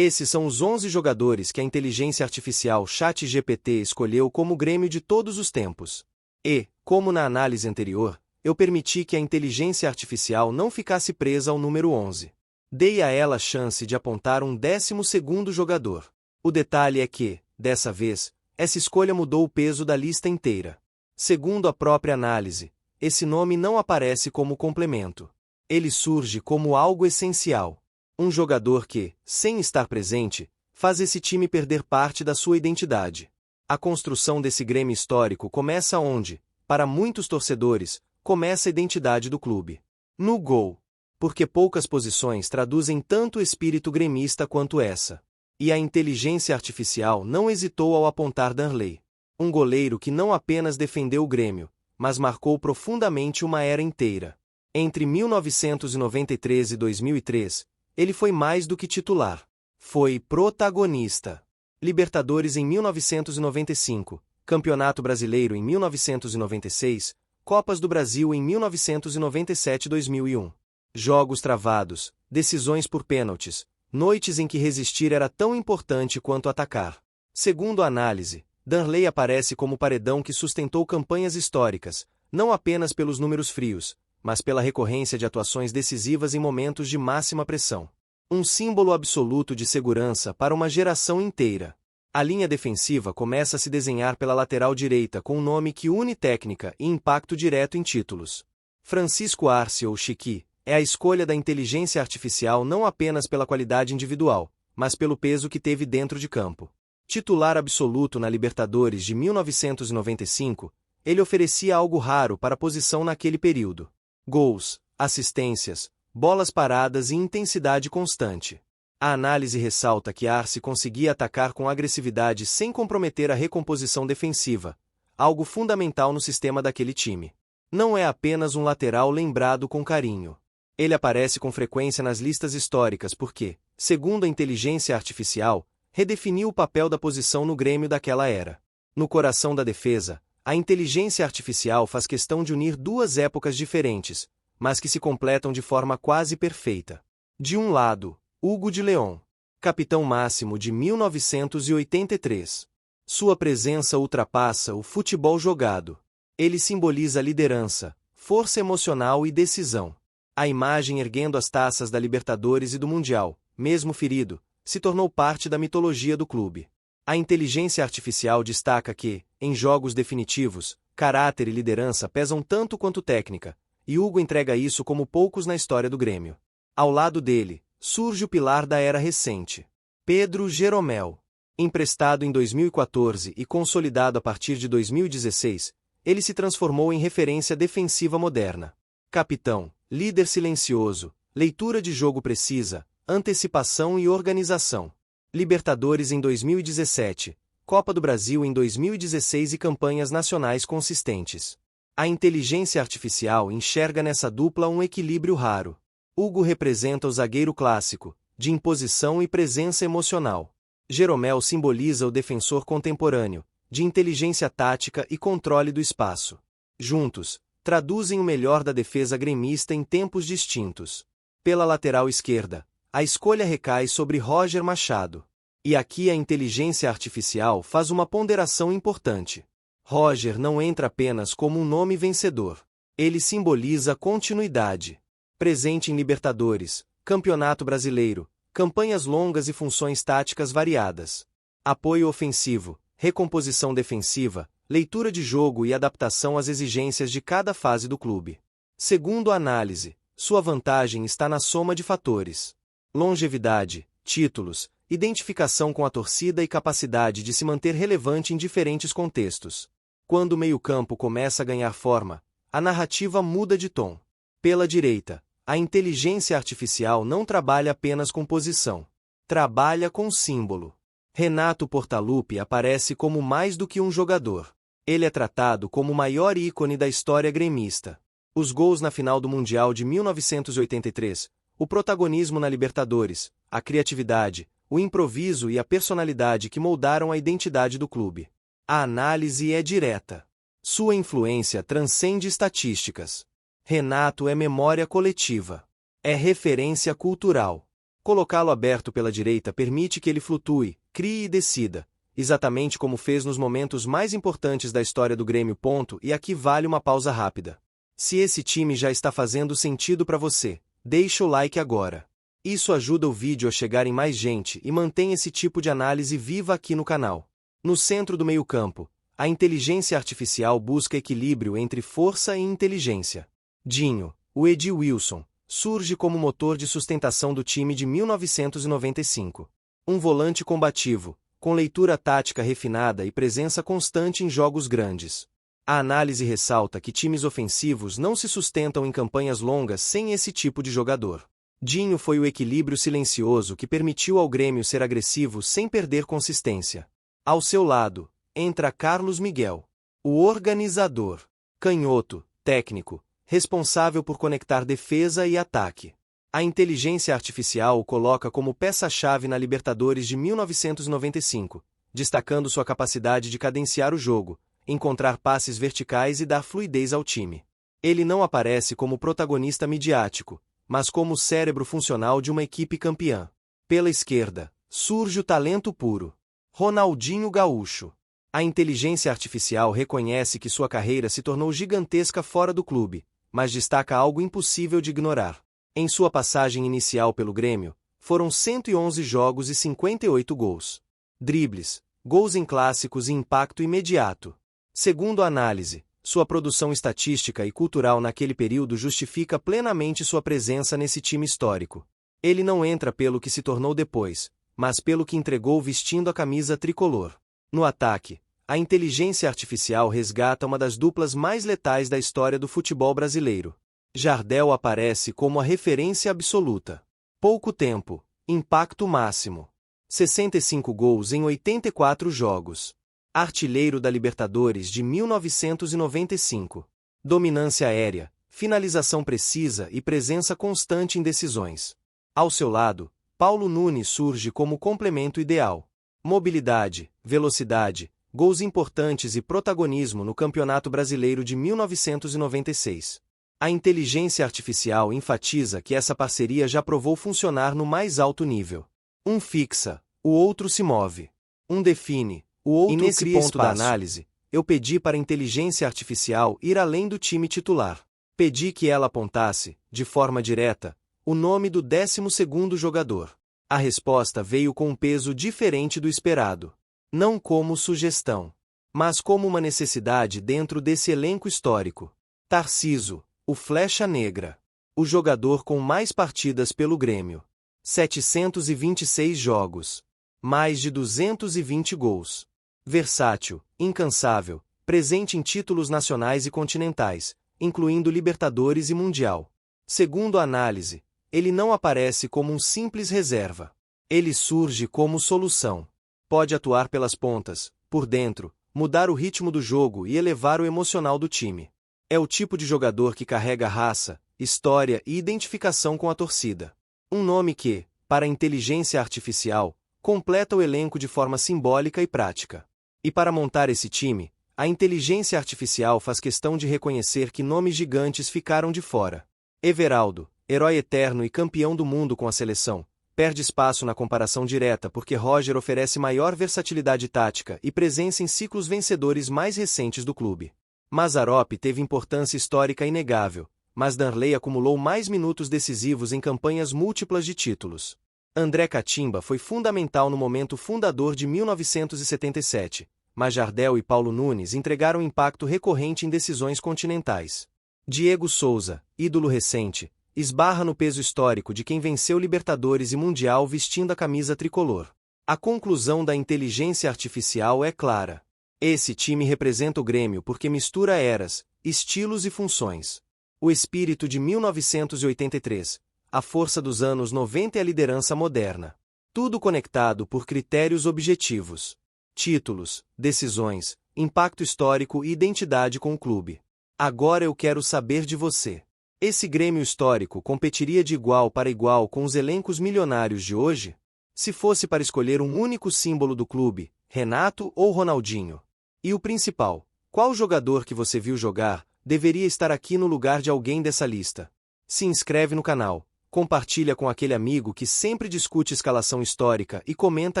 Esses são os 11 jogadores que a inteligência artificial ChatGPT escolheu como Grêmio de todos os tempos. E, como na análise anterior, eu permiti que a inteligência artificial não ficasse presa ao número 11. Dei a ela a chance de apontar um 12º jogador. O detalhe é que, dessa vez, essa escolha mudou o peso da lista inteira. Segundo a própria análise, esse nome não aparece como complemento. Ele surge como algo essencial. Um jogador que, sem estar presente, faz esse time perder parte da sua identidade. A construção desse Grêmio histórico começa onde, para muitos torcedores, começa a identidade do clube. No gol. Porque poucas posições traduzem tanto o espírito gremista quanto essa. E a inteligência artificial não hesitou ao apontar Darley. Um goleiro que não apenas defendeu o Grêmio, mas marcou profundamente uma era inteira. Entre 1993 e 2003, ele foi mais do que titular. Foi protagonista. Libertadores em 1995, Campeonato Brasileiro em 1996, Copas do Brasil em 1997 e 2001. Jogos travados, decisões por pênaltis, noites em que resistir era tão importante quanto atacar. Segundo a análise, Darley aparece como paredão que sustentou campanhas históricas, não apenas pelos números frios, mas pela recorrência de atuações decisivas em momentos de máxima pressão. Um símbolo absoluto de segurança para uma geração inteira. A linha defensiva começa a se desenhar pela lateral direita com um nome que une técnica e impacto direto em títulos. Francisco Arce ou Chiqui é a escolha da inteligência artificial não apenas pela qualidade individual, mas pelo peso que teve dentro de campo. Titular absoluto na Libertadores de 1995, ele oferecia algo raro para a posição naquele período. Gols, assistências, bolas paradas e intensidade constante. A análise ressalta que Arce conseguia atacar com agressividade sem comprometer a recomposição defensiva, algo fundamental no sistema daquele time. Não é apenas um lateral lembrado com carinho. Ele aparece com frequência nas listas históricas porque, segundo a inteligência artificial, redefiniu o papel da posição no Grêmio daquela era. No coração da defesa, a inteligência artificial faz questão de unir duas épocas diferentes, mas que se completam de forma quase perfeita. De um lado, Hugo de León, capitão máximo de 1983. Sua presença ultrapassa o futebol jogado. Ele simboliza liderança, força emocional e decisão. A imagem erguendo as taças da Libertadores e do Mundial, mesmo ferido, se tornou parte da mitologia do clube. A inteligência artificial destaca que, em jogos definitivos, caráter e liderança pesam tanto quanto técnica, e Hugo entrega isso como poucos na história do Grêmio. Ao lado dele, surge o pilar da era recente. Pedro Jeromel. Emprestado em 2014 e consolidado a partir de 2016, ele se transformou em referência defensiva moderna. Capitão, líder silencioso, leitura de jogo precisa, antecipação e organização. Libertadores em 2017, Copa do Brasil em 2016 e campanhas nacionais consistentes. A inteligência artificial enxerga nessa dupla um equilíbrio raro. Hugo representa o zagueiro clássico, de imposição e presença emocional. Jeromel simboliza o defensor contemporâneo, de inteligência tática e controle do espaço. Juntos, traduzem o melhor da defesa gremista em tempos distintos. Pela lateral esquerda, a escolha recai sobre Roger Machado. E aqui a inteligência artificial faz uma ponderação importante. Roger não entra apenas como um nome vencedor. Ele simboliza continuidade. Presente em Libertadores, Campeonato Brasileiro, campanhas longas e funções táticas variadas. Apoio ofensivo, recomposição defensiva, leitura de jogo e adaptação às exigências de cada fase do clube. Segundo a análise, sua vantagem está na soma de fatores. Longevidade, títulos, identificação com a torcida e capacidade de se manter relevante em diferentes contextos. Quando o meio-campo começa a ganhar forma, a narrativa muda de tom. Pela direita, a inteligência artificial não trabalha apenas com posição. Trabalha com símbolo. Renato Portaluppi aparece como mais do que um jogador. Ele é tratado como o maior ícone da história gremista. Os gols na final do Mundial de 1983, o protagonismo na Libertadores, a criatividade, o improviso e a personalidade que moldaram a identidade do clube. A análise é direta. Sua influência transcende estatísticas. Renato é memória coletiva. É referência cultural. Colocá-lo aberto pela direita permite que ele flutue, crie e decida, exatamente como fez nos momentos mais importantes da história do Grêmio. E aqui vale uma pausa rápida. Se esse time já está fazendo sentido para você, deixa o like agora. Isso ajuda o vídeo a chegar em mais gente e mantém esse tipo de análise viva aqui no canal. No centro do meio-campo, a inteligência artificial busca equilíbrio entre força e inteligência. Dinho, o Edi Wilson, surge como motor de sustentação do time de 1995. Um volante combativo, com leitura tática refinada e presença constante em jogos grandes. A análise ressalta que times ofensivos não se sustentam em campanhas longas sem esse tipo de jogador. Dinho foi o equilíbrio silencioso que permitiu ao Grêmio ser agressivo sem perder consistência. Ao seu lado, entra Carlos Miguel, o organizador, canhoto, técnico, responsável por conectar defesa e ataque. A inteligência artificial o coloca como peça-chave na Libertadores de 1995, destacando sua capacidade de cadenciar o jogo, encontrar passes verticais e dar fluidez ao time. Ele não aparece como protagonista midiático, mas como o cérebro funcional de uma equipe campeã. Pela esquerda, surge o talento puro. Ronaldinho Gaúcho. A inteligência artificial reconhece que sua carreira se tornou gigantesca fora do clube, mas destaca algo impossível de ignorar. Em sua passagem inicial pelo Grêmio, foram 111 jogos e 58 gols. Dribles, gols em clássicos e impacto imediato. Segundo a análise, sua produção estatística e cultural naquele período justifica plenamente sua presença nesse time histórico. Ele não entra pelo que se tornou depois, mas pelo que entregou vestindo a camisa tricolor. No ataque, a inteligência artificial resgata uma das duplas mais letais da história do futebol brasileiro. Jardel aparece como a referência absoluta. Pouco tempo, impacto máximo. 65 gols em 84 jogos. Artilheiro da Libertadores de 1995. Dominância aérea, finalização precisa e presença constante em decisões. Ao seu lado, Paulo Nunes surge como complemento ideal. Mobilidade, velocidade, gols importantes e protagonismo no Campeonato Brasileiro de 1996. A inteligência artificial enfatiza que essa parceria já provou funcionar no mais alto nível. Um fixa, o outro se move. Um define, o outro cria espaço. E nesse ponto da análise, eu pedi para a inteligência artificial ir além do time titular. Pedi que ela apontasse, de forma direta, o nome do 12º jogador. A resposta veio com um peso diferente do esperado. Não como sugestão, mas como uma necessidade dentro desse elenco histórico. Tarciso, o Flecha Negra. O jogador com mais partidas pelo Grêmio. 726 jogos. Mais de 220 gols. Versátil, incansável, presente em títulos nacionais e continentais, incluindo Libertadores e Mundial. Segundo a análise, ele não aparece como um simples reserva. Ele surge como solução. Pode atuar pelas pontas, por dentro, mudar o ritmo do jogo e elevar o emocional do time. É o tipo de jogador que carrega raça, história e identificação com a torcida. Um nome que, para a inteligência artificial, completa o elenco de forma simbólica e prática. E para montar esse time, a inteligência artificial faz questão de reconhecer que nomes gigantes ficaram de fora. Everaldo, herói eterno e campeão do mundo com a seleção, perde espaço na comparação direta porque Roger oferece maior versatilidade tática e presença em ciclos vencedores mais recentes do clube. Mazzaropi teve importância histórica inegável, mas Darley acumulou mais minutos decisivos em campanhas múltiplas de títulos. André Catimba foi fundamental no momento fundador de 1977, mas Jardel e Paulo Nunes entregaram impacto recorrente em decisões continentais. Diego Souza, ídolo recente, esbarra no peso histórico de quem venceu Libertadores e Mundial vestindo a camisa tricolor. A conclusão da inteligência artificial é clara. Esse time representa o Grêmio porque mistura eras, estilos e funções. O espírito de 1983, a força dos anos 90 e a liderança moderna. Tudo conectado por critérios objetivos. Títulos, decisões, impacto histórico e identidade com o clube. Agora eu quero saber de você. Esse Grêmio histórico competiria de igual para igual com os elencos milionários de hoje? Se fosse para escolher um único símbolo do clube, Renato ou Ronaldinho? E o principal, qual jogador que você viu jogar, deveria estar aqui no lugar de alguém dessa lista? Se inscreve no canal, compartilha com aquele amigo que sempre discute escalação histórica e comenta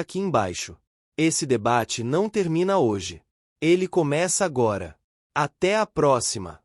aqui embaixo. Esse debate não termina hoje. Ele começa agora. Até a próxima!